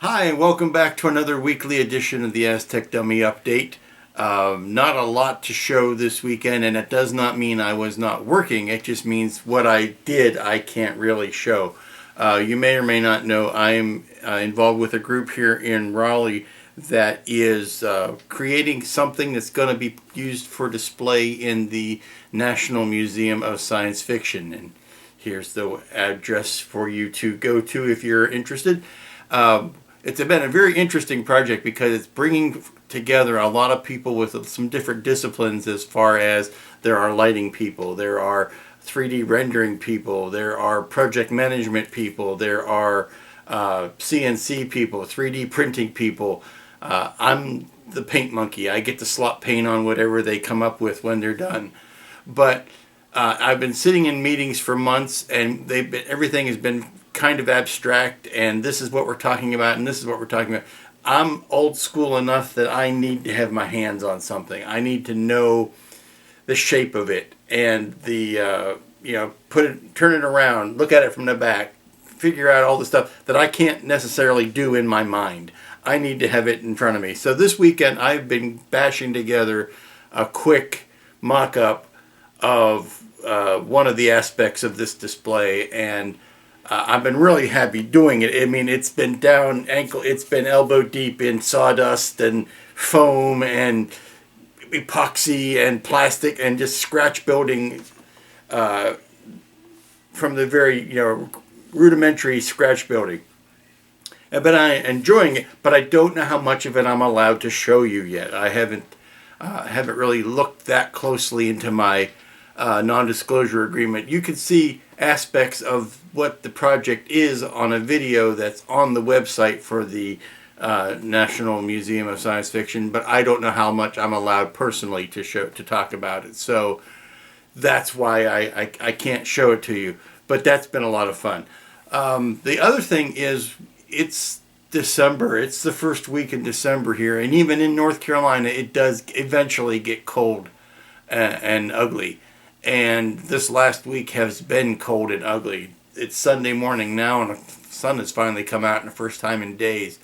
Hi, and welcome back to another weekly edition of the Aztek Dummy Update. Not a lot to show this weekend, and it does not mean I was not working. It just means what I did I can't really show. You may or may not know I am involved with a group here in Raleigh that is creating something that's going to be used for display in the National Museum of Science Fiction. And here's the address for you to go to if you're interested. It's been a very interesting project because it's bringing together a lot of people with some different disciplines, as far as there are lighting people, there are 3D rendering people, there are project management people, there are CNC people, 3D printing people. I'm the paint monkey. I get to slot paint on whatever they come up with when they're done. But I've been sitting in meetings for months, and everything has been kind of abstract, and this is what we're talking about, and this is what we're talking about. I'm old school enough that I need to have my hands on something. I need to know the shape of it and the turn it around, look at it from the back, figure out all the stuff that I can't necessarily do in my mind. I need to have it in front of me. So this weekend I've been bashing together a quick mock-up of one of the aspects of this display, and I've been really happy doing it. I mean, it's been it's been elbow deep in sawdust and foam and epoxy and plastic and just scratch building from the very, rudimentary scratch building. But I'm enjoying it, but I don't know how much of it I'm allowed to show you yet. I haven't really looked that closely into my non-disclosure agreement. You can see aspects of what the project is on a video that's on the website for the National Museum of Science Fiction, but I don't know how much I'm allowed personally to talk about it. So that's why I can't show it to you. But that's been a lot of fun. The other thing is, it's December. It's the first week in December here, and even in North Carolina, it does eventually get cold and ugly. And this last week has been cold and ugly. It's Sunday morning now, and the sun has finally come out in the first time in days.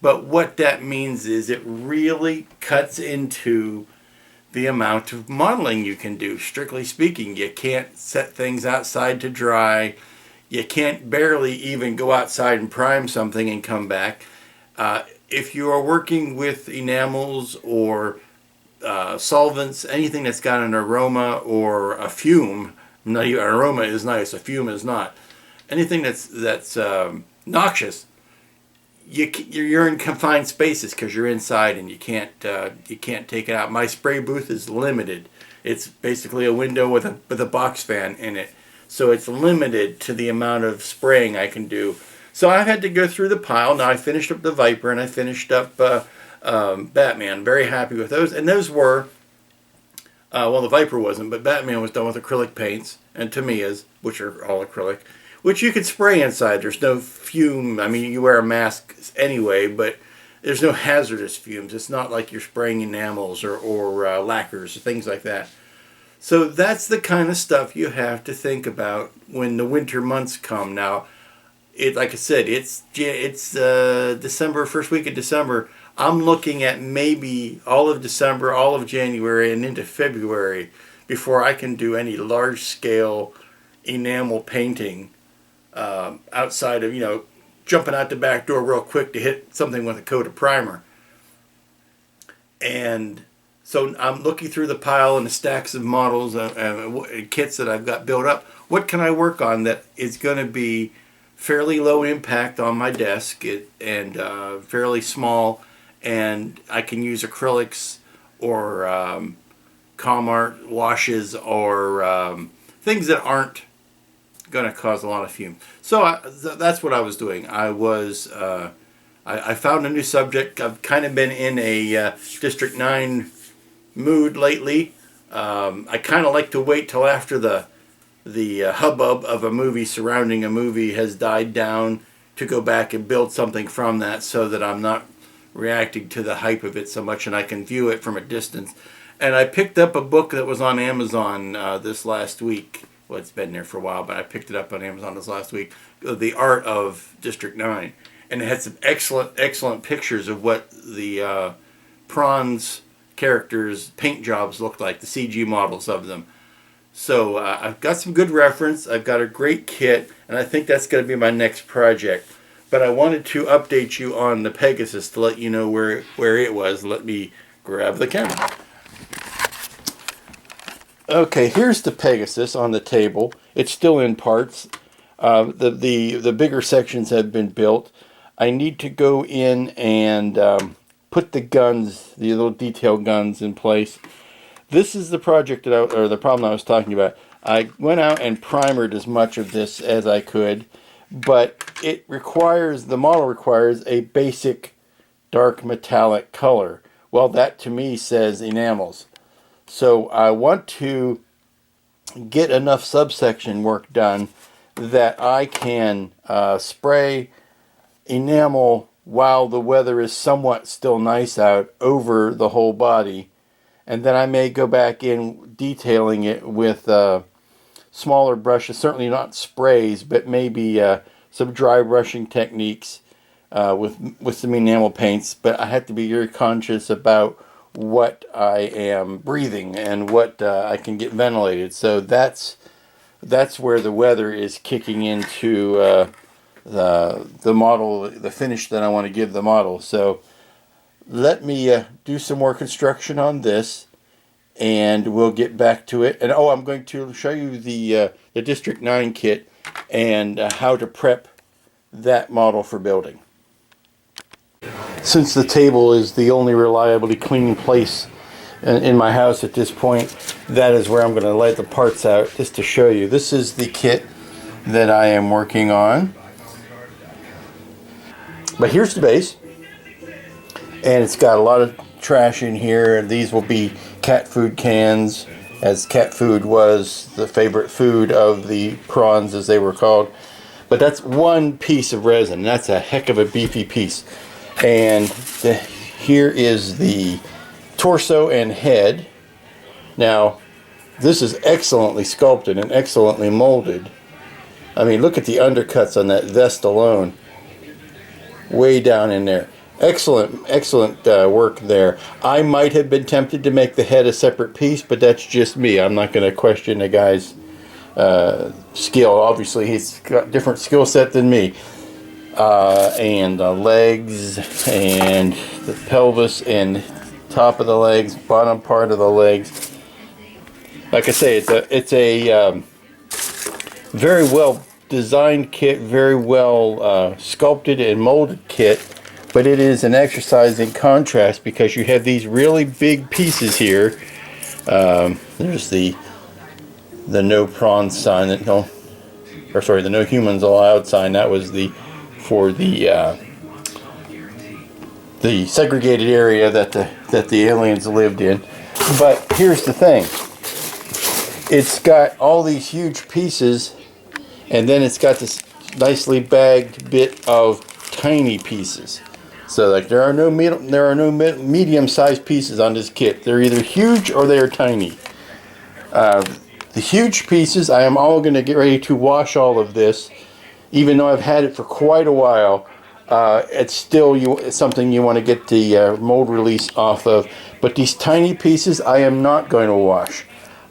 But what that means is it really cuts into the amount of modeling you can do. Strictly speaking, you can't set things outside to dry. You can't barely even go outside and prime something and come back. If you are working with enamels or solvents, anything that's got an aroma or a fume, not even, an aroma is nice, a fume is not. Anything that's noxious, you're in confined spaces because you're inside and you can't take it out. My spray booth is limited. It's basically a window with a box fan in it, so it's limited to the amount of spraying I can do. So I've had to go through the pile. Now I finished up the Viper and I finished up Batman. Very happy with those, and those were the Viper wasn't, but Batman was done with acrylic paints and Tamiya's, which are all acrylic, which you could spray inside. There's no fume. I mean, you wear a mask anyway, but there's no hazardous fumes. It's not like you're spraying enamels or lacquers or things like that. So that's the kind of stuff you have to think about when the winter months come. Now, like I said, it's December, first week of December. I'm looking at maybe all of December, all of January, and into February before I can do any large-scale enamel painting outside of, jumping out the back door real quick to hit something with a coat of primer. And so I'm looking through the pile and the stacks of models and kits that I've got built up. What can I work on that is going to be fairly low impact on my desk and fairly small, and I can use acrylics or Comart washes or things that aren't going to cause a lot of fume. So that's what I was doing. I found a new subject. I've kind of been in a District 9 mood lately. I kind of like to wait till after the hubbub of a movie surrounding a movie has died down to go back and build something from that, so that I'm not reacting to the hype of it so much and I can view it from a distance. And I picked up a book that was on Amazon this last week. Well, it's been there for a while, but I picked it up on Amazon this last week. The Art of District 9. and it had some excellent pictures of what the prawns characters' paint jobs looked like, the CG models of them. So I've got some good reference, I've got a great kit, and I think that's going to be my next project. But I wanted to update you on the Pegasus to let you know where it was. Let me grab the camera. Okay, here's the Pegasus on the table. It's still in parts. The bigger sections have been built. I need to go in and put the guns, the little detail guns, in place. This is the project or the problem I was talking about. I went out and primered as much of this as I could, but the model requires a basic dark metallic color. Well, that to me says enamels. So I want to get enough subsection work done that I can spray enamel while the weather is somewhat still nice out over the whole body, and then I may go back in detailing it with smaller brushes, certainly not sprays, but maybe some dry brushing techniques with some enamel paints. But I have to be very conscious about what I am breathing and what I can get ventilated. So that's where the weather is kicking into the model, the finish that I want to give the model. So let me do some more construction on this, and we'll get back to it. And I'm going to show you the District 9 kit and how to prep that model for building. Since the table is the only reliably clean place in my house at this point, that is where I'm going to lay the parts out just to show you. This is the kit that I am working on. But here's the base, and it's got a lot of trash in here, and these will be cat food cans, as cat food was the favorite food of the prawns, as they were called. But that's one piece of resin. That's a heck of a beefy piece. And here is the torso and head. Now, this is excellently sculpted and excellently molded. I mean, look at the undercuts on that vest alone. Way down in there. Excellent work there. I might have been tempted to make the head a separate piece, but that's just me. I'm not going to question the guy's skill. Obviously, he's got a different skill set than me. And the legs and the pelvis and top of the legs, bottom part of the legs. Like I say, it's a very well designed kit, very well sculpted and molded kit, but it is an exercise in contrast because you have these really big pieces here. There's the no prawns sign, the no humans allowed sign. That was for the segregated area that the aliens lived in. But here's the thing. It's got all these huge pieces, and then it's got this nicely bagged bit of tiny pieces. So like there are no medium-sized pieces on this kit. They're either huge or they are tiny. The huge pieces, I am all going to get ready to wash all of this. Even though I've had it for quite a while, it's still something you want to get the mold release off of. But these tiny pieces, I am not going to wash.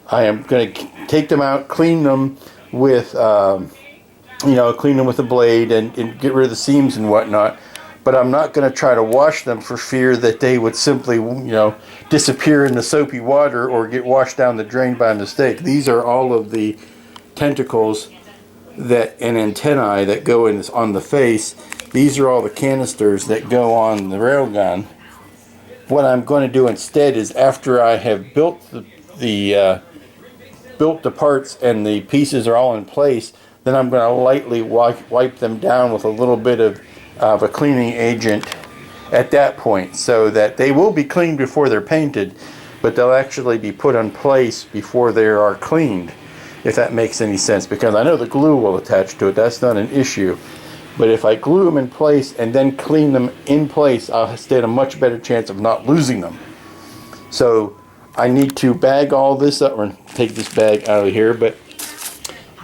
I am going to take them out, clean them with, clean them with a blade and get rid of the seams and whatnot. But I'm not going to try to wash them for fear that they would simply, disappear in the soapy water or get washed down the drain by mistake. These are all of the tentacles and antennae that go on the face. These are all the canisters that go on the railgun. What I'm going to do instead is, after I have built the parts and the pieces are all in place, then I'm going to lightly wipe them down with a little bit of a cleaning agent at that point, so that they will be cleaned before they're painted, but they'll actually be put in place before they are cleaned, if that makes any sense, because I know the glue will attach to it. That's not an issue. But if I glue them in place and then clean them in place, I'll stand a much better chance of not losing them. So I need to bag all this up, or take this bag out of here, but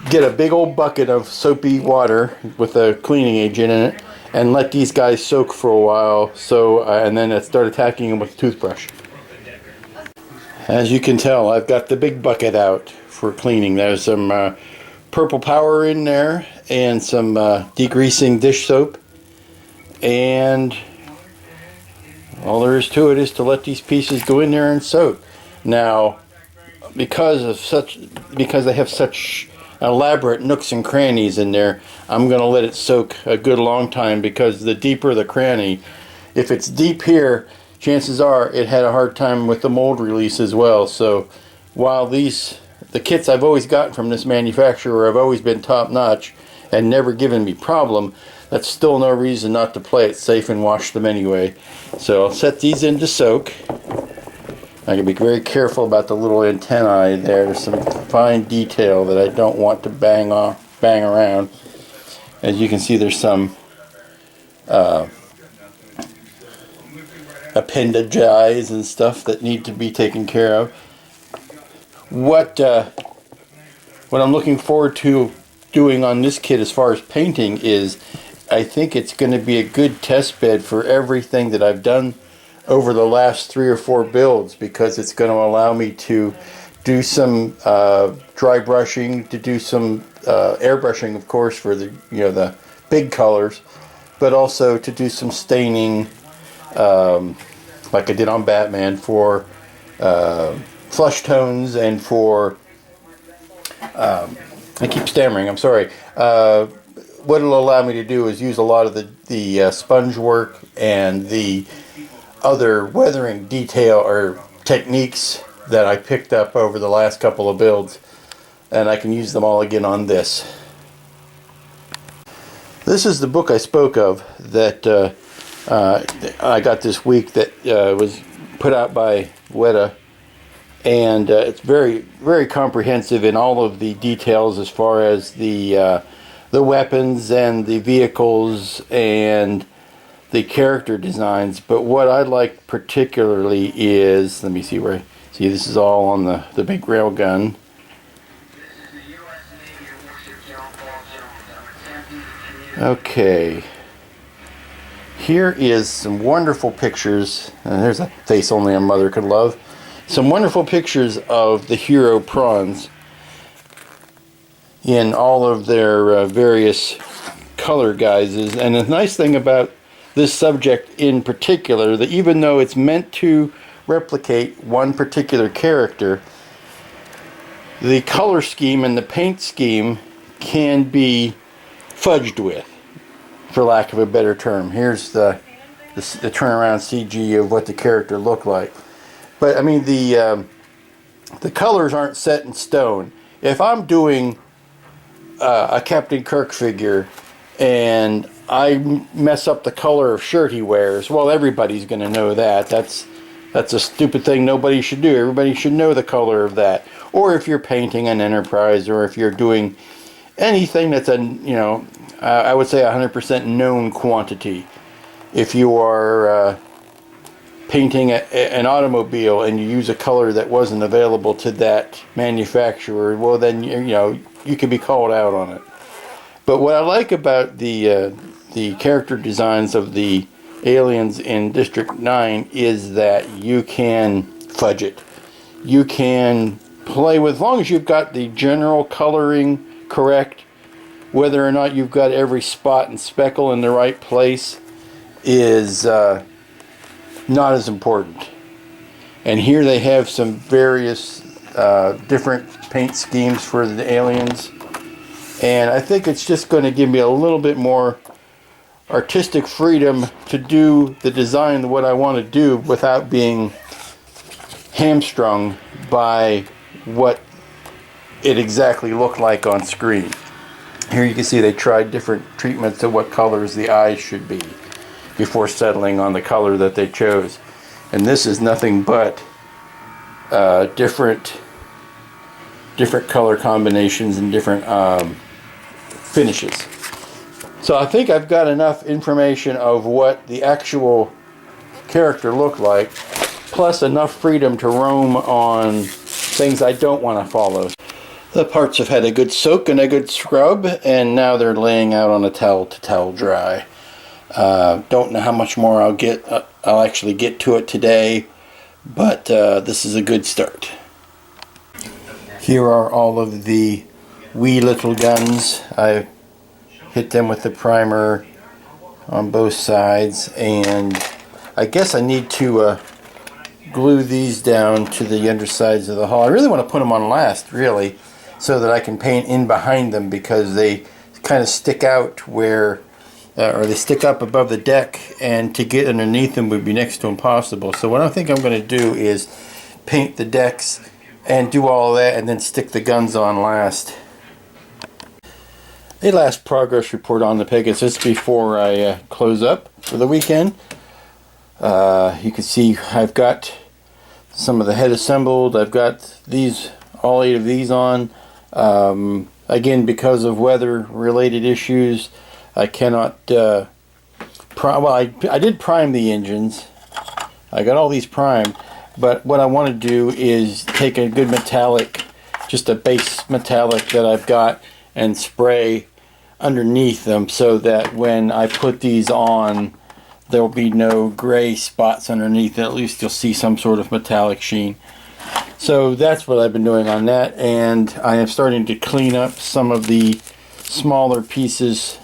get a big old bucket of soapy water with a cleaning agent in it, and let these guys soak for a while. So and then I start attacking them with a toothbrush. As you can tell, I've got the big bucket out for cleaning. There's some purple power in there and some degreasing dish soap, and all there is to it is to let these pieces go in there and soak. Now, because they have such elaborate nooks and crannies in there, I'm going to let it soak a good long time, because the deeper the cranny, if it's deep here, chances are it had a hard time with the mold release as well. So while the kits I've always gotten from this manufacturer have always been top notch and never given me problem, that's still no reason not to play it safe and wash them anyway. So I'll set these in to soak. I can be very careful about the little antennae there. There's some fine detail that I don't want to bang around. As you can see, there's some appendages and stuff that need to be taken care of. What I'm looking forward to doing on this kit as far as painting is, I think it's going to be a good test bed for everything that I've done over the last 3 or 4 builds, because it's going to allow me to do some dry brushing, to do some airbrushing, of course, for the big colors, but also to do some staining, like I did on Batman, for flush tones, and for I keep stammering, I'm sorry. What it'll allow me to do is use a lot of the sponge work and the other weathering detail or techniques that I picked up over the last couple of builds, and I can use them all again on this. This is the book I spoke of that I got this week, that was put out by Weta, and it's very, very comprehensive in all of the details as far as the weapons and the vehicles and the character designs. But what I like particularly is, let me see where, see, this is all on the big rail gun. Okay, here is some wonderful pictures, and there's a face only a mother could love. Some wonderful pictures of the hero prawns in all of their various color guises. And the nice thing about this subject in particular, that even though it's meant to replicate one particular character, the color scheme and the paint scheme can be fudged with, for lack of a better term. Here's the turnaround CG of what the character looked like. But I mean, the colors aren't set in stone. If I'm doing a Captain Kirk figure and I mess up the color of shirt he wears, well, everybody's going to know that. That's a stupid thing nobody should do. Everybody should know the color of that. Or if you're painting an Enterprise, or if you're doing anything that's I would say 100% known quantity. If you are painting an automobile and you use a color that wasn't available to that manufacturer, well, then you can be called out on it. But what I like about the character designs of the aliens in District 9 is that you can fudge it. You can play with, as long as you've got the general coloring correct, whether or not you've got every spot and speckle in the right place is not as important. And here they have some various different paint schemes for the aliens, and I think it's just going to give me a little bit more artistic freedom to do the design what I want to do without being hamstrung by what it exactly looked like on screen. Here you can see they tried different treatments of what colors the eyes should be before settling on the color that they chose. And this is nothing but different color combinations and different finishes. So I think I've got enough information of what the actual character looked like, plus enough freedom to roam on things I don't want to follow. The parts have had a good soak and a good scrub, and now they're laying out on a towel to towel dry. Don't know how much more I'll actually get to it today, but this is a good start. Here are all of the wee little guns. I hit them with the primer on both sides, and I guess I need to glue these down to the undersides of the hull. I really want to put them on last, really, so that I can paint in behind them, because they kind of stick out where, or they stick up above the deck, and to get underneath them would be next to impossible. So what I think I'm going to do is paint the decks and do all of that, and then stick the guns on last. A last progress report on the Pegasus before I close up for the weekend. You can see I've got some of the head assembled. I've got these, all 8 of these on. Again, because of weather related issues, I cannot I did prime the engines. I got all these primed, but what I want to do is take a good metallic, just a base metallic that I've got, and spray underneath them, so that when I put these on, there will be no gray spots underneath. At least you'll see some sort of metallic sheen. So that's what I've been doing on that, and I am starting to clean up some of the smaller pieces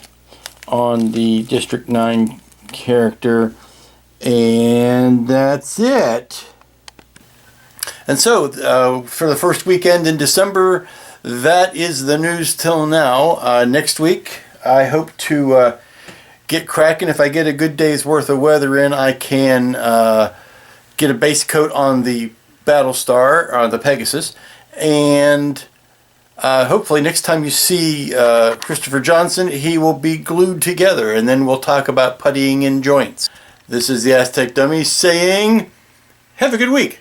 on the District 9 character, and that's it. And so for the first weekend in December, that is the news till now. Next week I hope to get cracking. If I get a good day's worth of weather in, I can get a base coat on the Battlestar, the Pegasus, and hopefully next time you see Christopher Johnson, he will be glued together, and then we'll talk about puttying in joints. This is the Aztek Dummy saying, have a good week.